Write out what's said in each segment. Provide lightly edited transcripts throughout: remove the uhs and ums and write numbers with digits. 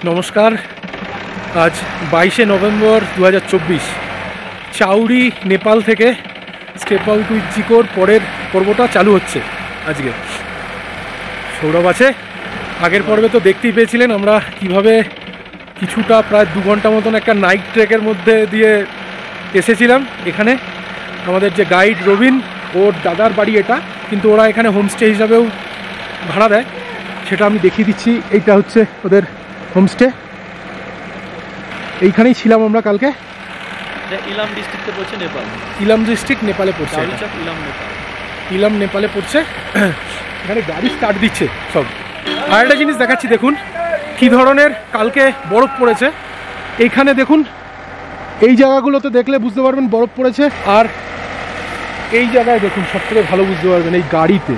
নমস্কার। আজ 22শে নভেম্বর 2024। চাউরি নেপাল থেকে স্টেপ আউট উইথ জিকোর পরের পর্বটা চালু হচ্ছে আজকে। সৌরভ আছে। আগের পর্বে তো দেখতেই পেয়েছিলেন আমরা কিভাবে কিছুটা প্রায় 2 ঘন্টা মতন একটা নাইট ট্রেকের মধ্যে দিয়ে এসেছিলাম। এখানে আমাদের যে গাইড রবিন, ওর দাদার বাড়ি এটা, কিন্তু ওরা এখানে হোমস্টে হিসাবেও ভাড়া দেয়, সেটা আমি দেখিয়ে দিচ্ছি। এইটা হচ্ছে ওদের হোমস্টে। এইখানেই ছিলাম আমরা কালকে। ইলাম ডিস্ট্রিক্টে পড়ছে, নেপাল। ইলাম ডিস্ট্রিক্ট নেপালে পড়ছে, ইলাম নেপালে পড়ছে। এখানে গাড়ি স্টার্ট দিচ্ছে সব। আর একটা জিনিস দেখাচ্ছি, দেখুন কি ধরনের কালকে বরফ পড়েছে। এইখানে দেখুন, এই জায়গাগুলোতে দেখলে বুঝতে পারবেন বরফ পড়েছে। আর এই জায়গায় দেখুন, সব থেকে ভালো বুঝতে পারবেন এই গাড়িতে।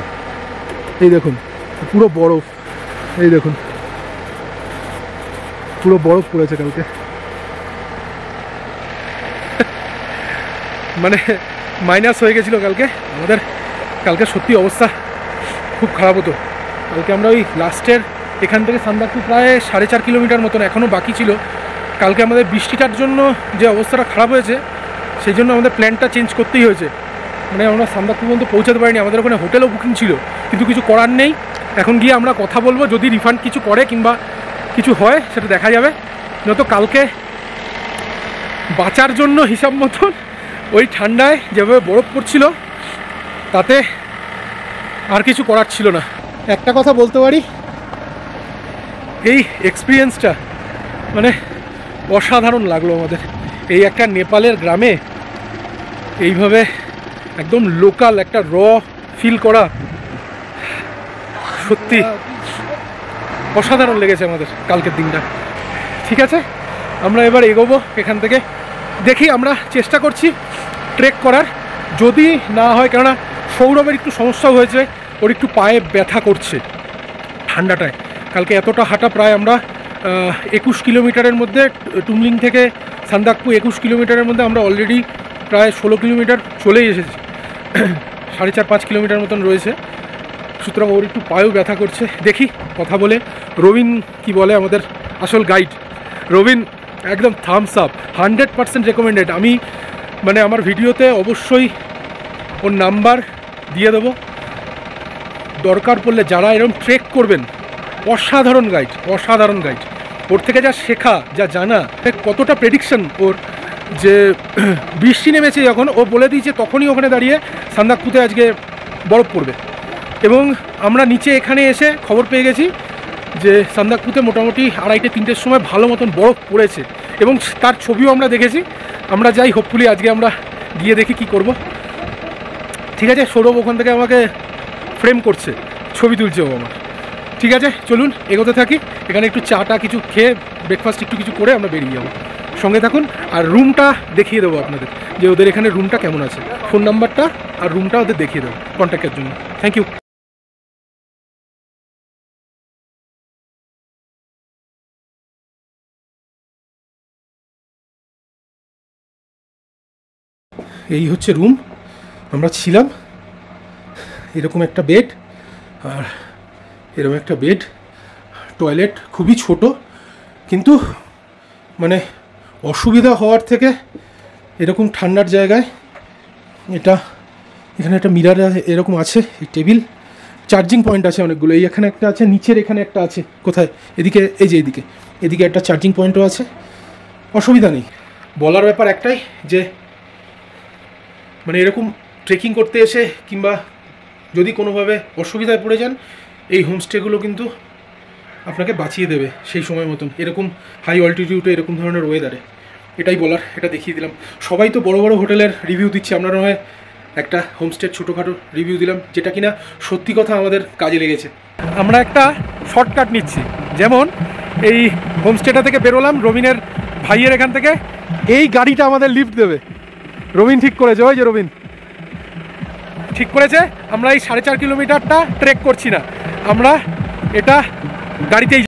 এই দেখুন পুরো বরফ, এই দেখুন পুরো বরফ পড়েছে কালকে। মানে মাইনাস হয়ে গেছিলো কালকে আমাদের। কালকে সত্যি অবস্থা খুব খারাপ হতো। কালকে আমরা ওই লাস্টের এখান থেকে সান্দাকফু প্রায় 4.5 কিলোমিটার মতন এখনও বাকি ছিল। কালকে আমাদের বৃষ্টিটার জন্য যে অবস্থাটা খারাপ হয়েছে, সেই জন্য আমাদের প্ল্যানটা চেঞ্জ করতেই হয়েছে। মানে আমরা সান্দাকফু পর্যন্ত পৌঁছাতে পারিনি। আমাদের ওখানে হোটেলও বুকিং ছিল, কিন্তু কিছু করার নেই। এখন গিয়ে আমরা কথা বলবো, যদি রিফান্ড কিছু করে কিংবা কিছু হয় সেটা দেখা যাবে। নয়তো কালকে বাঁচার জন্য হিসাব মতন ওই ঠান্ডায় যেভাবে বরফ পড়ছিল, তাতে আর কিছু করার ছিল না। একটা কথা বলতে পারি, এই এক্সপিরিয়েন্সটা মানে অসাধারণ লাগলো আমাদের। এই একটা নেপালের গ্রামে এইভাবে একদম লোকাল একটা র ফিল করা সত্যি অসাধারণ লেগেছে আমাদের কালকের দিনটা। ঠিক আছে, আমরা এবার এগোবো এখান থেকে। দেখি, আমরা চেষ্টা করছি ট্রেক করার। যদি না হয়, কেননা সৌরভের একটু সমস্যাও হয়েছে, ওর একটু পায়ে ব্যথা করছে ঠান্ডাটায়। কালকে এতটা হাঁটা, প্রায় আমরা 21 কিলোমিটারের মধ্যে, টুমলিং থেকে সান্দাকফু 21 কিলোমিটারের মধ্যে আমরা অলরেডি প্রায় 16 কিলোমিটার চলেই এসেছি। 4.5-5 কিলোমিটার মতন রয়েছে। সুতরাং ওর একটু পায়েও ব্যথা করছে। দেখি কথা বলে রবিন কি বলে, আমাদের আসল গাইড রবিন। একদম থামস আপ, 100% রেকমেন্ডেড। আমি মানে আমার ভিডিওতে অবশ্যই ওর নাম্বার দিয়ে দেবো। দরকার পড়লে যারা এরকম ট্রেক করবেন, অসাধারণ গাইড, অসাধারণ গাইড। ওর থেকে যা শেখা, যা জানা, কতটা প্রেডিকশন ওর, যে বৃষ্টি নেমেছে যখন ও বলে দিয়েছে, তখনই ওখানে দাঁড়িয়ে সান্দাকফুতে আজকে বরফ পড়বে। এবং আমরা নিচে এখানে এসে খবর পেয়ে গেছি যে সান্দাকফুতে মোটামুটি 2:30-3টের সময় ভালো মতন বরফ পড়েছে, এবং তার ছবিও আমরা দেখেছি। আমরা যাই, হোপফুলি আজকে আমরা গিয়ে দেখি কি করব। ঠিক আছে, সৌরভ ওখান থেকে আমাকে ফ্রেম করছে, ছবি তুলছে ও আমার। ঠিক আছে, চলুন এগোতে থাকি। এখানে একটু চাটা কিছু খেয়ে, ব্রেকফাস্ট একটু কিছু করে আমরা বেরিয়ে যাবো। সঙ্গে থাকুন। আর রুমটা দেখিয়ে দেবো আপনাদের, যে ওদের এখানে রুমটা কেমন আছে। ফোন নাম্বারটা আর রুমটা ওদের দেখিয়ে দেবো কন্ট্যাক্টের জন্য। Thank you. এই হচ্ছে রুম, আমরা ছিলাম। এরকম একটা বেড, আর এরকম একটা বেড, টয়লেট খুবই ছোট, কিন্তু মানে অসুবিধা হওয়ার থেকে এরকম ঠান্ডার জায়গায় এটা, এখানে একটা মিরার এরকম আছে, এই টেবিল, চার্জিং পয়েন্ট আছে অনেকগুলো। এই এখানে একটা আছে, নিচের এখানে একটা আছে। কোথায়? এদিকে, এই যে এদিকে, এদিকে একটা চার্জিং পয়েন্টও আছে। অসুবিধা নেই। বলার ব্যাপার একটাই, যে মানে এরকম ট্রেকিং করতে এসে কিংবা যদি কোনোভাবে অসুবিধায় পড়ে যান, এই হোমস্টেগুলো কিন্তু আপনাকে বাঁচিয়ে দেবে সেই সময় মতন, এরকম হাই অল্টিটিউডে এরকম ধরনের ওয়েদারে। এটাই বলার, এটা দেখিয়ে দিলাম। সবাই তো বড় বড় হোটেলের রিভিউ দিচ্ছে, আপনারা হয় একটা হোমস্টের ছোটোখাটো রিভিউ দিলাম, যেটা কিনা সত্যি কথা আমাদের কাজে লেগেছে। আমরা একটা শর্টকাট নিচ্ছি, যেমন এই হোমস্টেটা থেকে বেরোলাম রবিনের ভাইয়ের এখান থেকে। এই গাড়িটা আমাদের লিফট দেবে, রবিন ঠিক করেছে। ওই যে রবিন ঠিক করেছে। আমরা এই 4.5 কিলোমিটারটা ট্রেক করছি না, আমরা এটা গাড়িতেই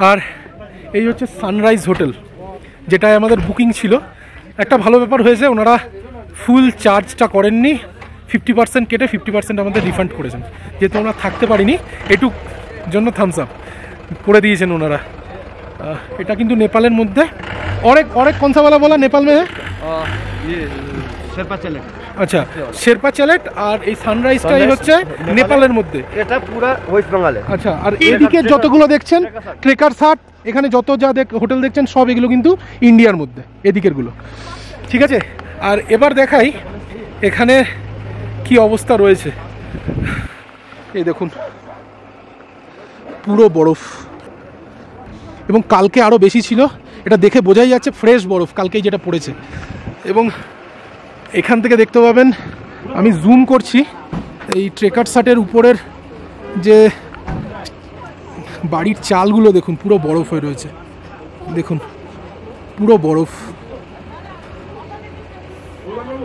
আর এই হচ্ছে সানরাইজ হোটেল, যেটায় আমাদের বুকিং ছিল। একটা ভালো ব্যাপার হয়েছে, ওনারা ফুল চার্জটা করেননি, 50% কেটে 50% আমাদের রিফান্ড করেছেন। যেহেতু আমরা থাকতে পারিনি, এটুক জন্য থামস আপ করে দিয়েছেন ওনারা। এটা কিন্তু নেপালের মধ্যে অনেক কনসাওয়ালা বলা নেপাল মে शेरपा चले আচ্ছা শেরপা চ্যালেট। আর এই সানরাইজটাই হচ্ছে নেপালের মধ্যে, এটা পুরো ওয়েস্ট বেঙ্গলে। আচ্ছা আর এদিকে যতগুলো দেখছেন ট্রেকার সাট, এখানে যত যা হোটেল দেখছেন সব এগুলো কিন্তু ইন্ডিয়ার মধ্যে এদিকেরগুলো, ঠিক আছে। আর এবার দেখাই এখানে কি অবস্থা রয়েছে। এই দেখুন পুরো বরফ, এবং কালকে আরও বেশি ছিল, এটা দেখে বোঝাই যাচ্ছে ফ্রেশ বরফ কালকেই যেটা পড়েছে। এবং এখান থেকে দেখতে পাবেন, আমি জুম করছি, এই ট্রেকার শার্টের উপরের যে বাড়ির চালগুলো দেখুন পুরো বরফ হয়ে রয়েছে, দেখুন পুরো বরফ।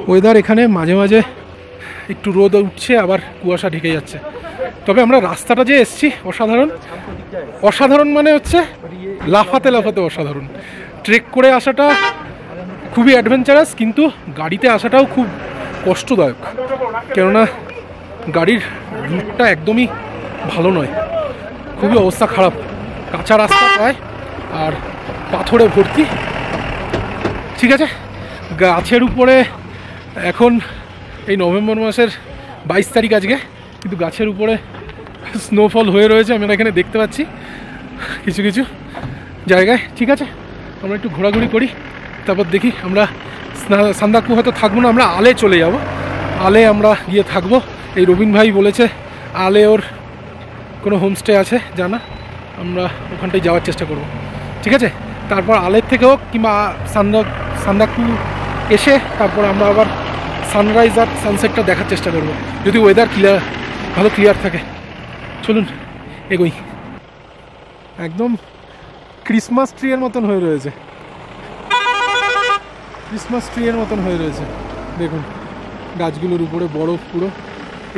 ওয়েদার এখানে মাঝে মাঝে একটু রোদ উঠছে, আবার কুয়াশা ঢেকে যাচ্ছে। তবে আমরা রাস্তাটা যে এসছি অসাধারণ, অসাধারণ মানে হচ্ছে লাফাতে লাফাতে অসাধারণ। ট্রেক করে আসাটা খুবই অ্যাডভেঞ্চারাস, কিন্তু গাড়িতে আসাটাও খুব কষ্টদায়ক, কেননা গাড়ির রুটটা একদমই ভালো নয়, খুবই অবস্থা খারাপ, কাঁচা রাস্তা প্রায় আর পাথরে ভর্তি। ঠিক আছে, গাছের উপরে এখন এই নভেম্বর মাসের 22 তারিখ আজকে, কিন্তু গাছের উপরে স্নোফল হয়ে রয়েছে, আমরা এখানে দেখতে পাচ্ছি কিছু কিছু জায়গায়। ঠিক আছে, আমরা একটু ঘোরাঘুরি করি, তারপর দেখি আমরা সান্দাকফু হয়তো থাকবো না, আমরা আলে চলে যাব। আলে আমরা গিয়ে থাকবো। এই রবিন ভাই বলেছে আলে ওর কোনো হোমস্টে আছে জানা, আমরা ওখানটায় যাওয়ার চেষ্টা করব। ঠিক আছে, তারপর আলের থেকেও কিংবা সান্দাকফু এসে তারপর আমরা আবার সানরাইজ আর সানসেটটা দেখার চেষ্টা করব, যদি ওয়েদার ভালো ক্লিয়ার থাকে। চলুন এগোই। একদম ক্রিসমাস ট্রি এর মতন হয়ে রয়েছে, ক্রিসমাস ট্রি এর মতন হয়ে রয়েছে, দেখুন গাছগুলোর উপরে বরফ পুরো।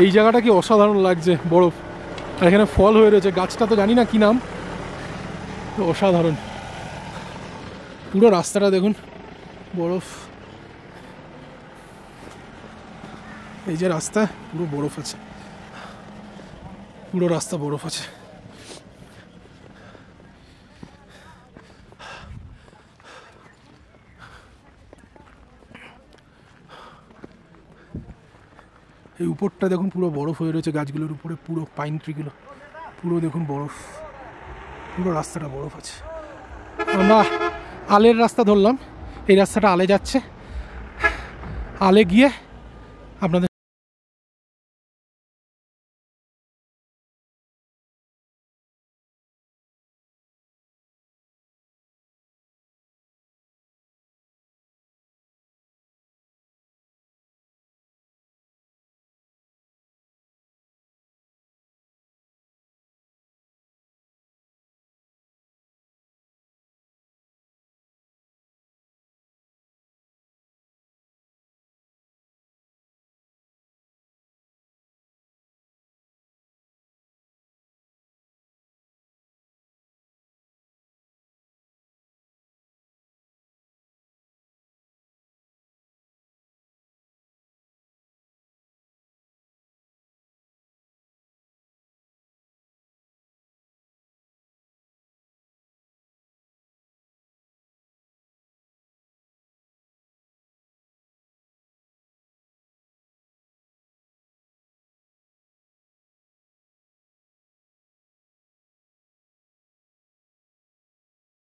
এই জায়গাটা কি অসাধারণ লাগছে, বরফ, আর এখানে ফল হয়ে রয়েছে। গাছটা তো জানি না কি নাম, অসাধারণ। পুরো রাস্তাটা দেখুন বরফ, এই যে রাস্তা পুরো বরফ আছে, পুরো রাস্তা বরফ আছে। এই উপরটা দেখুন পুরো বরফ হয়ে রয়েছে, গাছগুলোর উপরে পুরো পাইন ট্রিগুলো পুরো দেখুন বরফ, পুরো রাস্তাটা বরফ আছে। আমরা আলের রাস্তা ধরলাম, এই রাস্তাটা আলে যাচ্ছে। আলে গিয়ে আপনাদের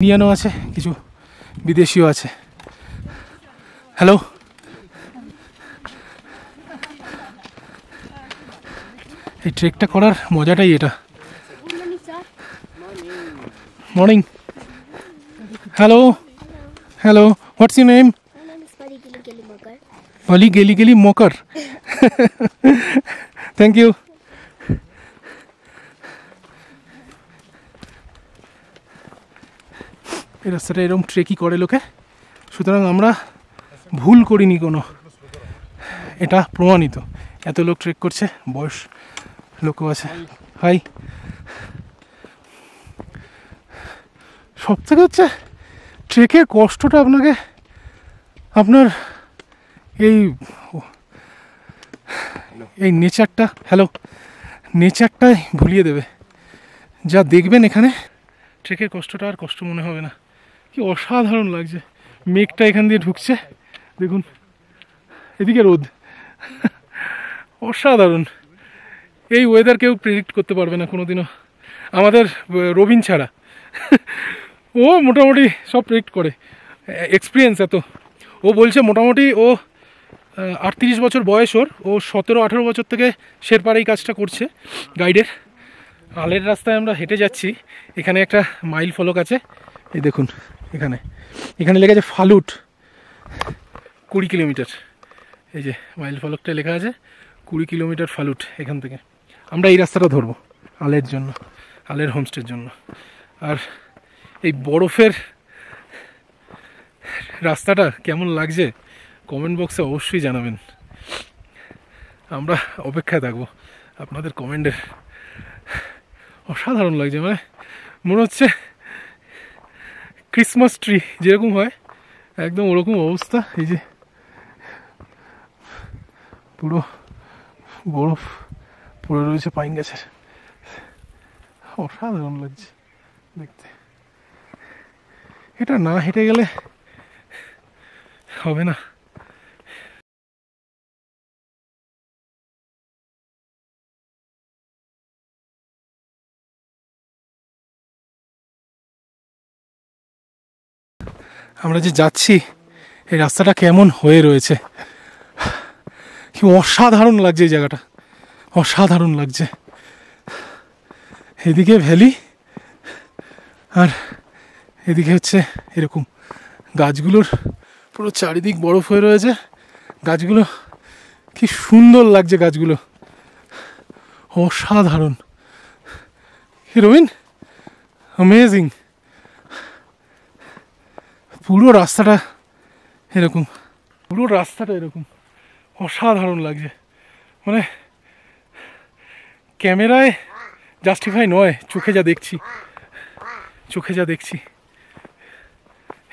ইন্ডিয়ানও আছে, কিছু বিদেশিও আছে। হ্যালো, এই ট্রেকটা করার মজাটাই এটা। Morning. Hello hello, what's your name? My name is Pali Gili Gili Makar. Pali Gili Gili Makar. Thank you. এই রাস্তাটা এরকম ট্রেকই করে লোকে, সুতরাং আমরা ভুল করিনি কোনো, এটা প্রমাণিত। এত লোক ট্রেক করছে, বয়স লোকও আছে। হাই, সব থেকে হচ্ছে ট্রেকের কষ্টটা আপনাকে আপনার এই এই নেচারটাই ভুলিয়ে দেবে। যা দেখবেন এখানে ট্রেকের কষ্টটা আর কষ্ট মনে হবে না। কি অসাধারণ লাগছে, মেঘটা এখান দিয়ে ঢুকছে, দেখুন এদিকে রোদ। অসাধারণ। এই ওয়েদার কেউ প্রেডিক্ট করতে পারবে না কোনোদিনও, আমাদের রবিন ছাড়া। ও মোটামুটি সব প্রেডিক্ট করে, এক্সপিরিয়েন্স এত। ও বলছে মোটামুটি ও 38 বছর বয়স ওর, ও 17-18 বছর থেকে শেরপার এই কাজটা করছে গাইডের। আলের রাস্তায় আমরা হেঁটে যাচ্ছি, এখানে একটা মাইল ফলক আছে, এই দেখুন এখানে লেখা আছে ফালুট 20 কিলোমিটার। এই যে মাইল ফলকটা লেখা আছে 20 কিলোমিটার ফালুট। এখান থেকে আমরা এই রাস্তাটা ধরবো আলের জন্য, আলের হোমস্টের জন্য। আর এই বরফের রাস্তাটা কেমন লাগছে কমেন্ট বক্সে অবশ্যই জানাবেন। আমরা অপেক্ষায় থাকবো আপনাদের কমেন্টের। অসাধারণ লাগছে, মানে মনে হচ্ছে ক্রিসমাস ট্রি যেরকম হয় একদম ওরকম অবস্থা। এই যে পুরো বরফ পড়ে রয়েছে পাইন গাছের, অসাধারণ লাগছে দেখতে। এটা না হেঁটে গেলে হবে না। আমরা যে যাচ্ছি এই রাস্তাটা কেমন হয়ে রয়েছে, কি অসাধারণ লাগছে এই জায়গাটা, অসাধারণ লাগছে। এদিকে ভ্যালি আর এদিকে হচ্ছে এরকম গাছগুলোর পুরো চারিদিক বরফ হয়ে রয়েছে। গাছগুলো কি সুন্দর লাগছে, গাছগুলো অসাধারণ। রবিন অ্যামেজিং। পুরো রাস্তাটা এরকম অসাধারণ লাগছে, মানে ক্যামেরায় জাস্টিফাই নয়, চোখে যা দেখছি।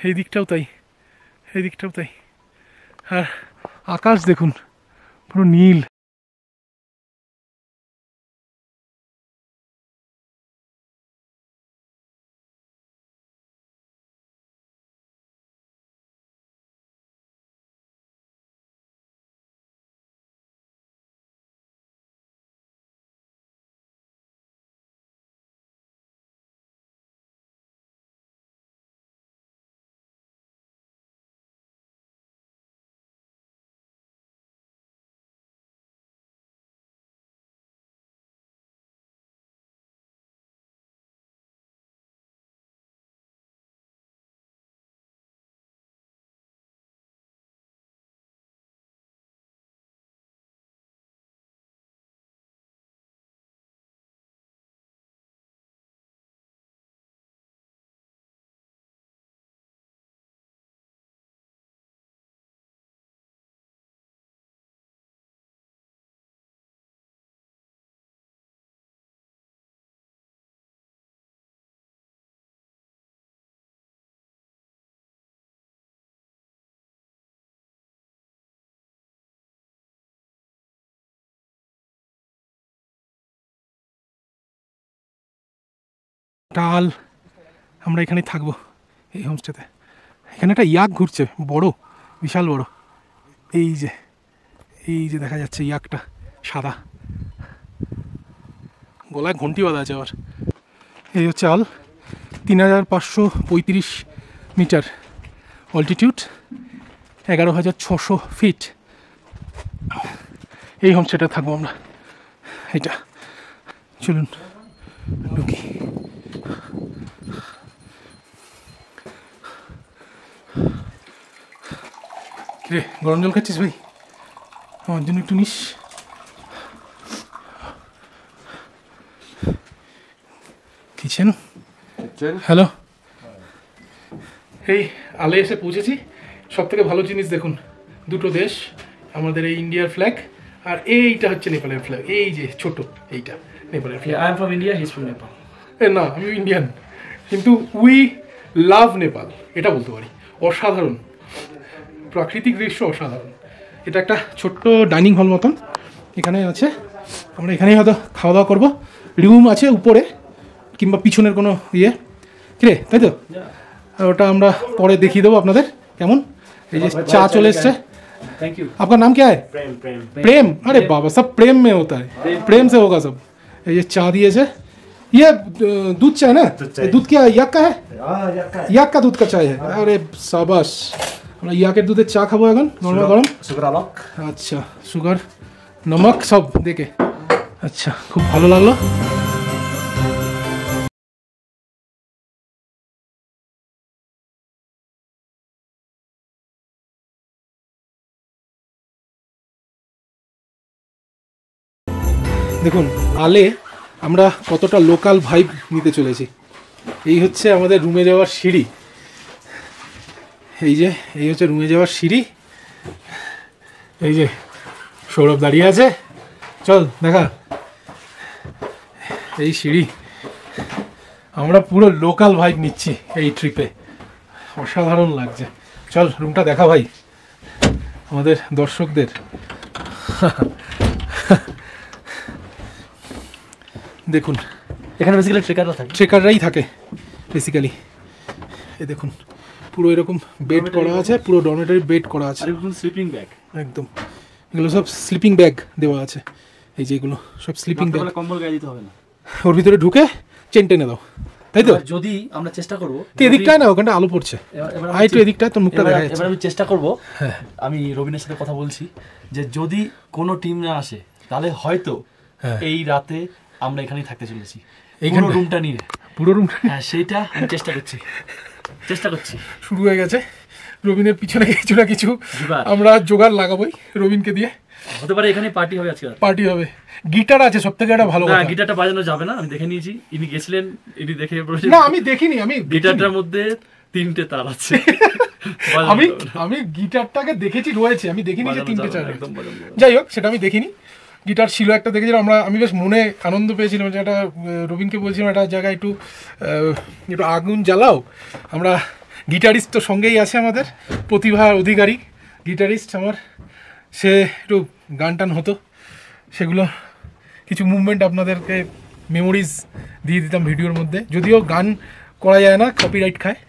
এই দিকটাও তাই। আর আকাশ দেখুন পুরো নীল। টাল, আমরা এখানে থাকবো এই হোমস্টেতে। এখানে একটা ইয়াক ঘুরছে, বড়, বিশাল বড়। এই যে দেখা যাচ্ছে ইয়াকটা, সাদা, গলায় ঘন্টি বাঁধা আছে আবার। এই হচ্ছে আল, 3535 মিটার অল্টিটিউড, 11,600 ফিট। এই হোমস্টেটা থাকবো আমরা। এটা চলুন ঢুকি। রে গরম জল খাচ্ছিস ভাই? আমার জন্য একটু নিস। Kitchen, hello. এই আলে এসে পৌঁছেছি। সব থেকে ভালো জিনিস দেখুন, দুটো দেশ, আমাদের এই ইন্ডিয়ার ফ্ল্যাগ আর এইটা হচ্ছে নেপালের ফ্ল্যাগ। এই যে ছোট এইটা নেপালের flag. I am from India, he is from Nepal. না, আমি ইন্ডিয়ান, কিন্তু উই লাভ নেপাল এটা বলতে পারি। অসাধারণ প্রাকৃতিক দৃশ্য, অসাধারণ। এটা একটা ছোট্ট ডাইনিং হল মতন এখানে আছে, আমরা এখানেই হয়তো খাওয়া দাওয়া করবো। রুম আছে উপরে কিংবা পিছনের কোনো ইয়ে, কিরে তাই তো? আর ওটা আমরা পরে দেখিয়ে দেবো আপনাদের কেমন। এই যে চা চলে এসছে। Thank you. आपका नाम क्या है? प्रेम प्रेम प्रेम? अरे बाबा, सब प्रेम में होता है, प्रेम से होगा सब। ये चा दिए से, ये दूध चाय ना? ये दूध क्या याक का है? याक का दूध का चाय है। अरे शाबाश, আমরা ইয়াকের দুধের চা খাবো এখন নরমাল গরম। सुगर अलग। আচ্ছা, সুগার নমক সব দেখে, আচ্ছা খুব ভালো লাগলো। দেখুন আলে আমরা কতটা লোকাল ভাইব নিতে চলেছি। এই হচ্ছে আমাদের রুমে যাওয়ার সিঁড়ি, এই হচ্ছে রুমে যাওয়ার সিঁড়ি। এই যে সৌরভ দাঁড়িয়ে আছে, চল দেখা। এই সিঁড়ি, আমরা পুরো লোকাল ভাইব নিচ্ছি এই ট্রিপে, অসাধারণ লাগছে। চল রুমটা দেখা ভাই আমাদের দর্শকদের। দেখুন এখানে বেসিক্যালি ট্রেকাররা থাকে, ট্রেকাররাই থাকে বেসিক্যালি। এই দেখুন পুরো এরকম বেড করা আছে, পুরো ডরমেটরি বেড করা আছে, আর এগুলো স্লিপিং ব্যাগ। একদম এগুলো সব স্লিপিং ব্যাগ দেওয়া আছে। এই যে এগুলো সব স্লিপিং ব্যাগ, কম্বল গায়ে দিতে হবে না, ওর ভিতরে ঢুকে চেন টেনে দাও, তাই তো? যদি আমরা চেষ্টা করব তো এদিকটায় না, ওখানটা আলো পড়ছে, আই একটু এদিকটায় তোর মুখটা দেখা যাচ্ছে। এবার আমি চেষ্টা করব, আমি রবিনের সাথে কথা বলছি যে যদি কোনো টিম না আসে তাহলে হয়তো এই রাতে আমরা এখানেই থাকতে চলেছি, পুরো রুমটা নিয়ে, পুরো রুমটা। হ্যাঁ সেইটা আমি চেষ্টা করছি। শুরু হয়ে গেছে রবিনের পিছনে কিছু না কিছু জোগাড়। আমরা জোগাড় লাগাবোই রবিনকে দিয়ে। হতে পারে এখানে পার্টি হবে আজকে, পার্টি হবে। গিটার আছে সব থেকে একটা ভালো না, কথা। গিটারটা বাজানো যাবে না, আমি দেখে নিয়েছি, ইনি গেছিলেন, ইনি দেখে বলেছেন। না আমি দেখিনি, আমি গিটারটার মধ্যে 3টে তার আছে। আমি গিটারটাকে দেখেছি রয়েছে, আমি দেখিনি যে 3টে চার। একদম বাজানো যাবে। যাই হোক সেটা আমি দেখিনি, গিটার ছিল একটা দেখেছিলাম আমরা, আমি বেশ মনে আনন্দ পেয়েছিলাম যে একটা রবিনকে বলছিলাম একটা জায়গায় একটু আগুন জ্বালাও। আমরা গিটারিস্ট তো সঙ্গেই আছে আমাদের, প্রতিভা অধিকারী গিটারিস্ট আমার, সে একটু গান টান হতো, সেগুলো কিছু মুভমেন্ট আপনাদেরকে মেমোরিজ দিয়ে দিতাম ভিডিওর মধ্যে, যদিও গান করা যায় না, কপিরাইট খায়।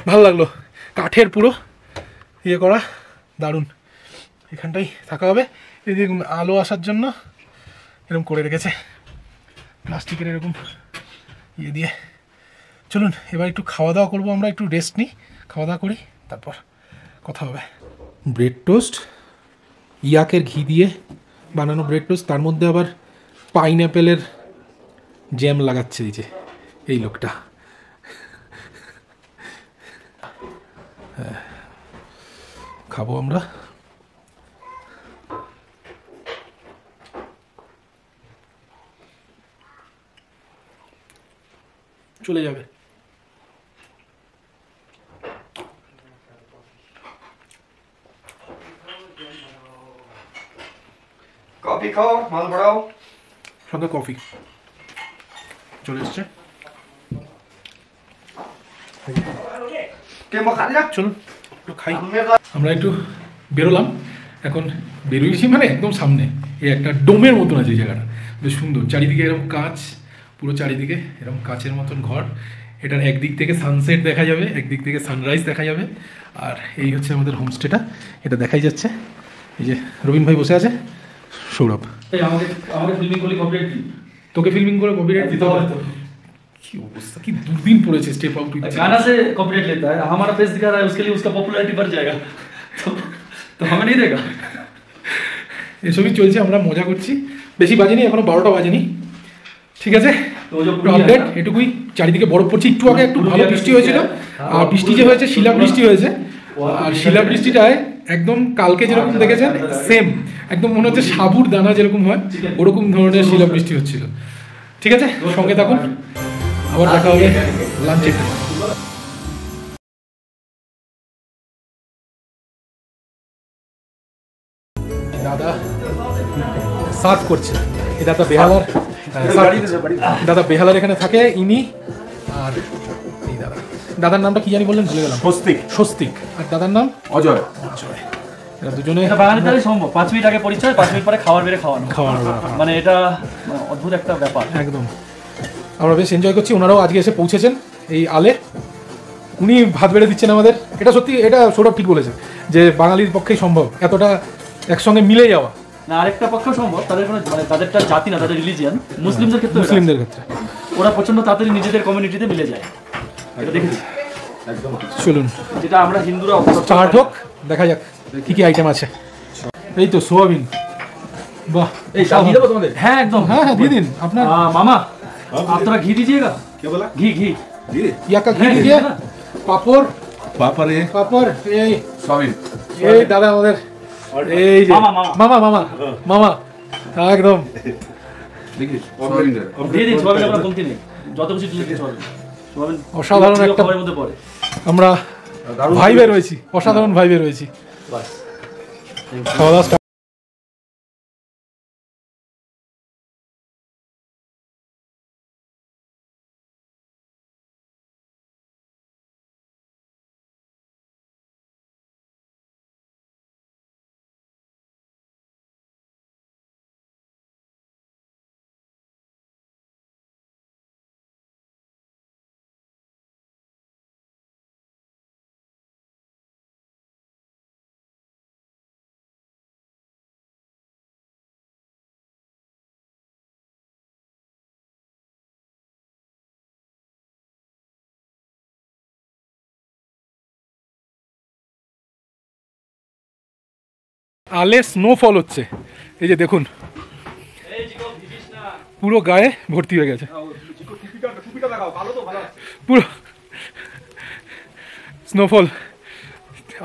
ভালো লাগলো, কাঠের পুরো ইয়ে করা, দারুণ। এখানটাই থাকা হবে, এদিকে আলো আসার জন্য এরকম করে রেখেছে প্লাস্টিকের এরকম ইয়ে দিয়ে। চলুন এবার একটু খাওয়া দাওয়া করবো, আমরা একটু রেস্ট নিই, খাওয়া দাওয়া করি, তারপর কথা হবে। ব্রেড টোস্ট, ইয়াকের ঘি দিয়ে বানানো ব্রেড টোস্ট, তার মধ্যে আবার পাইনঅ্যাপেলের জ্যাম লাগাচ্ছে এই যে এই লোকটা। হ্যাঁ খাবো আমরা। চলে যাবে। कॉफी खाओ, माल बढ़ाओ। সঙ্গে কফি চলে এসছে। के मो खा लिया? চলুন একটু খাই। আমরা একটু বেরোলাম, এখন বেরোইছি মানে একদম সামনে এই একটা ডোমের মতন আছে এই জায়গাটা, বেশ সুন্দর। চারিদিকে এরকম কাঁচ, পুরো চারিদিকে এরকম কাচের মতন ঘর। এটার একদিক থেকে সানসেট দেখা যাবে, একদিক থেকে সানরাইজ দেখা যাবে। আর এই হচ্ছে আমাদের হোমস্টেটা, এটা দেখাই যাচ্ছে। এই যে রবিন ভাই বসে আছে, সৌরভ আমাকে ফিল্মিং করলে কপিরাইট দিই, তোকে ফিল্মিং করে কপিরাইট দিতে হবে তো। কি অবস্থা, কি দুর্দিন পড়েছে স্টেপ আউট। गाना से कॉपीराइट लेता है, हमारा फेस दिखा रहा है, उसके लिए उसका पॉपुलैरिटी बढ़ जाएगा, तो हमें नहीं देगा। এসবই চলছে, আমরা মজা করছি। বেশি বাজেনি, এখনো 12টা বাজেনি। ঠিক আছে, তো जो আপডেট এটুকুই। চারিদিকে বরফ পড়ছে, একটু আগে একটু ভালো বৃষ্টি হয়েছিল, আর বৃষ্টি যে হয়েছে শিলা বৃষ্টি হয়েছে। আর শিলা বৃষ্টিটায় একদম কালকে যেরকম দেখেছেন সেম, একদম মনে হচ্ছে সাবুর দানা যেরকম হয় ওরকম ধরনের শিলা বৃষ্টি হচ্ছিল। ঠিক আছে, সঙ্গে থাকুন, আবার দেখা হবে লাঞ্চে। দাদা সার্ভ করছে, এই দাদা বেহালার, দাদা বেহালার এখানে থাকে ইনি। আর এই দাদার নামটা কি জানি বললেন, ভুলে গেলাম। স্বস্তিক। স্বস্তিক। আর দাদার নাম অজয়। অজয়। এরা দুজনে এটা বাঙালির দ্বারাই সম্ভব। 5 মিনিট আগে পরিচয়, 5 মিনিট পরে খাবার বেড়ে খাওয়ানো। মানে এটা অদ্ভুত একটা ব্যাপার। একদম। আমরা বেশ এনজয় করছি। ওনারাও আজকে এসে পৌঁছেছেন এই আলে। উনি ভাত বেড়ে দিচ্ছেন আমাদের। এটা সত্যি, এটা সৌরভ ঠিক বলেছে যে বাঙালির পক্ষেই সম্ভব এতটা একসঙ্গে মিলে যাওয়া। না, আরেকটা পক্ষ সম্ভব, তাদের কোনো মানে তাদেরটা জাতি না, তাদের রিলিজিয়ান। মুসলিমদের ক্ষেত্রে মুসলিমদের ক্ষেত্রে ওরা প্রচন্ড তাড়াতাড়ি নিজেদের কমিউনিটিতে মিলে যায়। এটা দেখেছি। চলুন যেটা আমরা হিন্দুরা স্টার্ট হোক, দেখা যাক কি কি আইটেম আছে। এই তো সোয়াবিন। বাহ, এই ডাল দিয়ে দেবো তোমাদের? হ্যাঁ একদম। হ্যাঁ দিয়ে দিন। আপনার मामा आप थोड़ा घी दीजिएगा। क्या बोला? घी घी ইয়া কা ঘি দিয়ে পাপড় পাপড়ে পাপড়। এই সয়াবিন। এই দাদা আমাদের এই যে মামা, মামা মামা মামা একদম দেখি সয়াবিন দে। দিয়ে দিন। সোয়াবিন আমরা বলতে নেই, যত কিছু দিলে দিন সোয়াবিন। সোয়াবিন অসাধারণ একটা খাবারের মধ্যে পড়ে। আমরা ভাইবে রয়েছি, অসাধারণ ভাইবে রয়েছি। বাস খাওয়া দাওয়া start। আলে স্নোফল হচ্ছে, এই যে দেখুন পুরো গায়ে ভর্তি হয়ে গেছে, পুরো স্নোফল।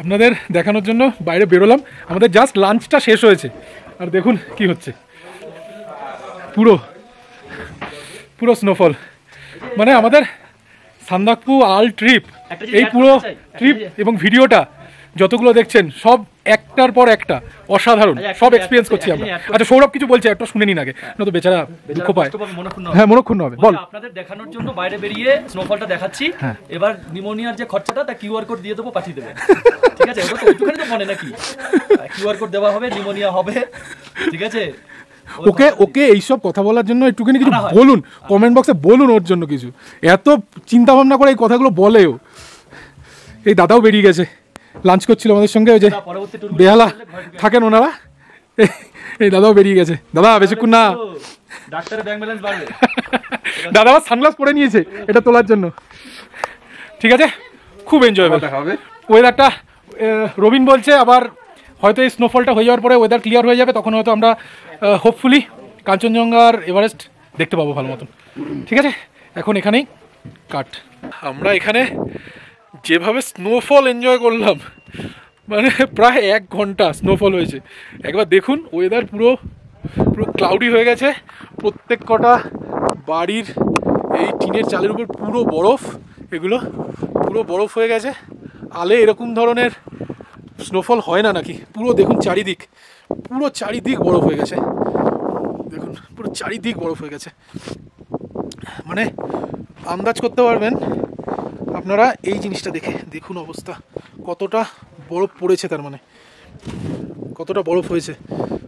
আপনাদের দেখানোর জন্য বাইরে বেরোলাম, আমাদের জাস্ট লাঞ্চটা শেষ হয়েছে আর দেখুন কি হচ্ছে, পুরো পুরো স্নোফল। মানে আমাদের সান্দাকফু আল ট্রিপ, এই পুরো ট্রিপ এবং ভিডিওটা যতগুলো দেখছেন সব একটার পর একটা অসাধারণ, সব এক্সপিরিয়েন্স করছি আমরা। আচ্ছা সৌরভ কিছু বলছে, একটা শুনে নিন আগে, নয়তো বেচারা দুঃখ পায়। হ্যাঁ মনক্ষুণ্ণ হবে, বল। আপনাদের দেখানোর জন্য বাইরে বেরিয়ে স্নোফলটা দেখাচ্ছি। এবার নিউমোনিয়ার যে খরচাটা তা কিউআর কোড দিয়ে দেবো, পাঠিয়ে দেবেন। ঠিক আছে, ওটা তো ওইটুখানি তো মনে নাকি, কিউআর কোড দেওয়া হবে, নিউমোনিয়া হবে। ঠিক আছে, ওকে ওকে এইসব কথা বলার জন্য একটুখানি কিছু বলুন, কমেন্ট বক্সে বলুন ওর জন্য কিছু। এত চিন্তা ভাবনা করে এই কথাগুলো বলেও। এই দাদাও বেরিয়ে গেছে, লাঞ্চ করছিল আমাদের সঙ্গে, ওই যে বেহালা থাকেন ওনারা, এই দাদাও বেরিয়ে গেছে। দাদা বেশিক্ষণ না, ডাক্তারের ব্যাংক ব্যালেন্স বাড়বে। দাদা আবার সানগ্লাস পরে নিয়েছে এটা তোলার জন্য। ঠিক আছে, খুব এনজয় হবে ওয়েদারটা। রবিন বলছে আবার হয়তো এই স্নোফলটা হয়ে যাওয়ার পরে ওয়েদার ক্লিয়ার হয়ে যাবে, তখন হয়তো আমরা হোপফুলি কাঞ্চনজঙ্ঘার এভারেস্ট দেখতে পাবো ভালো মতন। ঠিক আছে, এখন এখানেই কাট। আমরা এখানে যেভাবে স্নোফল এনজয় করলাম, মানে প্রায় 1 ঘন্টা স্নোফল হয়েছে। একবার দেখুন ওয়েদার পুরো পুরো ক্লাউডি হয়ে গেছে, প্রত্যেক কটা বাড়ির এই টিনের চালের উপর পুরো বরফ, এগুলো পুরো বরফ হয়ে গেছে। আলে এরকম ধরনের স্নোফল হয় না নাকি, পুরো দেখুন চারিদিক, পুরো চারিদিক বরফ হয়ে গেছে। দেখুন পুরো চারিদিক বরফ হয়ে গেছে, মানে আন্দাজ করতে পারবেন আপনারা এই জিনিসটা দেখে। দেখুন অবস্থা, কতটা বরফ পড়েছে, তার মানে কতটা বরফ হয়েছে,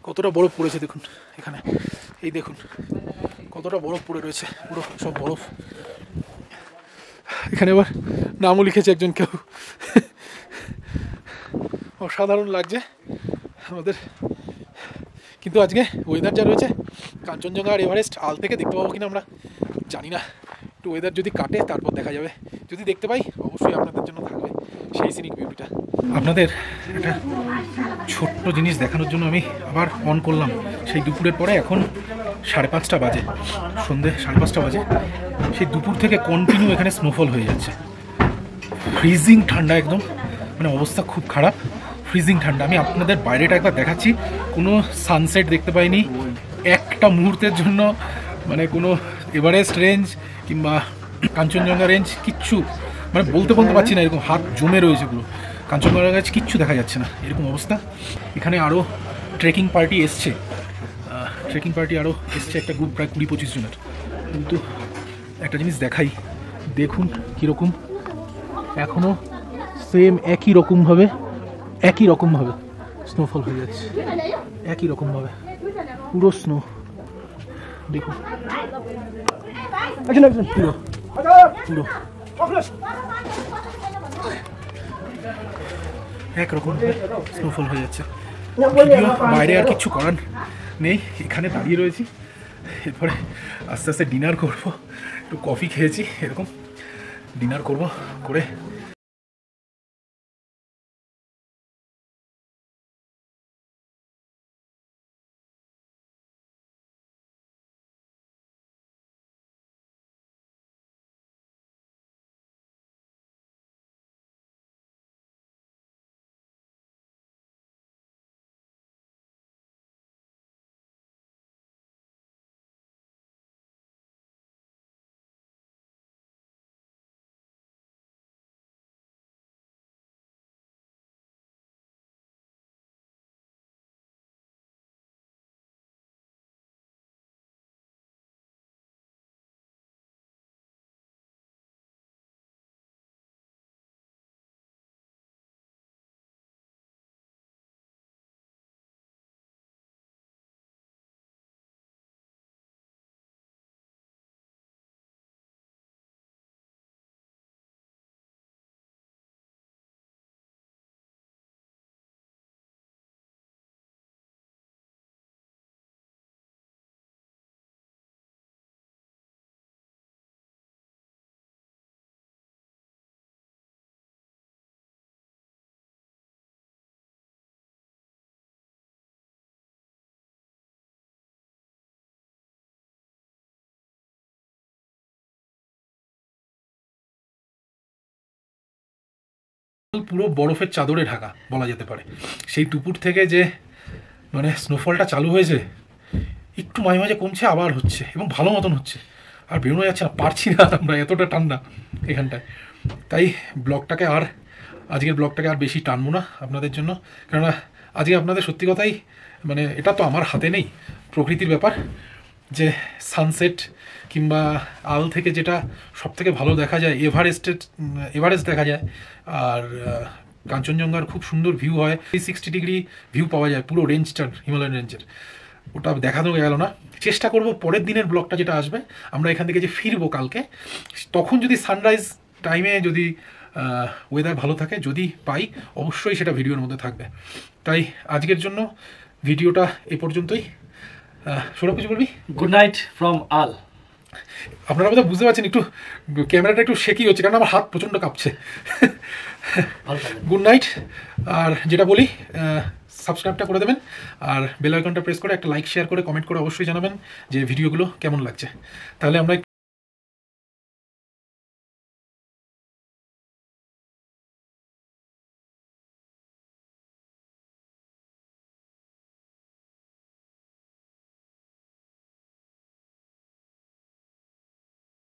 কতটা বরফ পড়েছে দেখুন এখানে। এই দেখুন কতটা বরফ পড়ে রয়েছে, পুরো সব বরফ। এখানে আবার নামও লিখেছে একজন কেউ। অসাধারণ লাগছে আমাদের। কিন্তু আজকে ওয়েদার যা রয়েছে, কাঞ্চনজঙ্ঘা আর এভারেস্ট আল থেকে দেখতে পাবো কিনা আমরা জানি না। একটু ওয়েদার যদি কাটে তারপর দেখা যাবে, যদি দেখতে পাই অবশ্যই আপনাদের জন্য থাকবে সেই সিনিক বিউটিটা। আপনাদের একটা ছোট্ট জিনিস দেখানোর জন্য আমি আবার অন করলাম, সেই দুপুরের পরে এখন 5:30 বাজে, সন্ধ্যে 5:30 বাজে। সেই দুপুর থেকে কন্টিনিউ এখানে স্নোফল হয়ে যাচ্ছে, ফ্রিজিং ঠান্ডা একদম, মানে অবস্থা খুব খারাপ, ফ্রিজিং ঠান্ডা। আমি আপনাদের বাইরেটা একবার দেখাচ্ছি, কোনো সানসেট দেখতে পাইনি একটা মুহূর্তের জন্য, মানে কোনো এভারেস্ট রেঞ্জ কিংবা কাঞ্চনজঙ্ঘা রেঞ্জ কিচ্ছু, মানে বলতে পারছি না, এরকম হাত জমে রয়েছে পুরো। কাঞ্চনজঙ্ঘা গাছ কিচ্ছু দেখা যাচ্ছে না, এরকম অবস্থা। এখানে আরও ট্রেকিং পার্টি এসছে, একটা গ্রুপ প্রায় 20-25 জনের। কিন্তু একটা জিনিস দেখাই, দেখুন কীরকম এখনও সেম একই রকমভাবে স্নোফল হয়ে যাচ্ছে, একই রকমভাবে পুরো স্নো। দেখুন পুরো পুরো একরকম স্নোফল হয়ে যাচ্ছে। বাইরে আর কিছু করার নেই, এখানে দাঁড়িয়ে রয়েছি। এরপরে আস্তে আস্তে ডিনার করবো, একটু কফি খেয়েছি, এরকম ডিনার করব করে পুরো বরফের চাদরে ঢাকা বলা যেতে পারে। সেই দুপুর থেকে যে মানে স্নোফলটা চালু হয়েছে, একটু মাঝে মাঝে কমছে, আবার হচ্ছে, এবং ভালো মতন হচ্ছে, আর বেরোনো যাচ্ছে না, পারছি না আমরা, এতটা ঠান্ডা এখানটায়। তাই আজকের ব্লগটাকে আর বেশি টানবো না আপনাদের জন্য, কেননা আজকে আপনাদের সত্যি কথাই মানে এটা তো আমার হাতে নেই, প্রকৃতির ব্যাপার, যে সানসেট কিংবা আল থেকে যেটা সব থেকে ভালো দেখা যায়, এভারেস্ট দেখা যায়, আর কাঞ্চনজঙ্ঘার খুব সুন্দর ভিউ হয়, 360 ডিগ্রি ভিউ পাওয়া যায় পুরো রেঞ্জটার, হিমালয়ান রেঞ্জের। ওটা দেখানো গেল না, চেষ্টা করব পরের দিনের ব্লগটা যেটা আসবে, আমরা এখান থেকে যে ফিরবো কালকে, তখন যদি সানরাইজ টাইমে যদি ওয়েদার ভালো থাকে, যদি পাই, অবশ্যই সেটা ভিডিওর মধ্যে থাকবে। তাই আজকের জন্য ভিডিওটা এ পর্যন্তই। সৌরভ কিছু বলবি? গুড নাইট ফ্রম আল। আপনারা বোধহয় বুঝতে পারছেন, একটু ক্যামেরাটা একটু শেকি হচ্ছে, কারণ আমার হাত প্রচণ্ড কাঁপছে। Good night. আর যেটা বলি, সাবস্ক্রাইবটা করে দেবেন, আর বেল আইকনটা প্রেস করে একটা লাইক, শেয়ার করে, কমেন্ট করে অবশ্যই জানাবেন যে ভিডিওগুলো কেমন লাগছে। তাহলে আমরা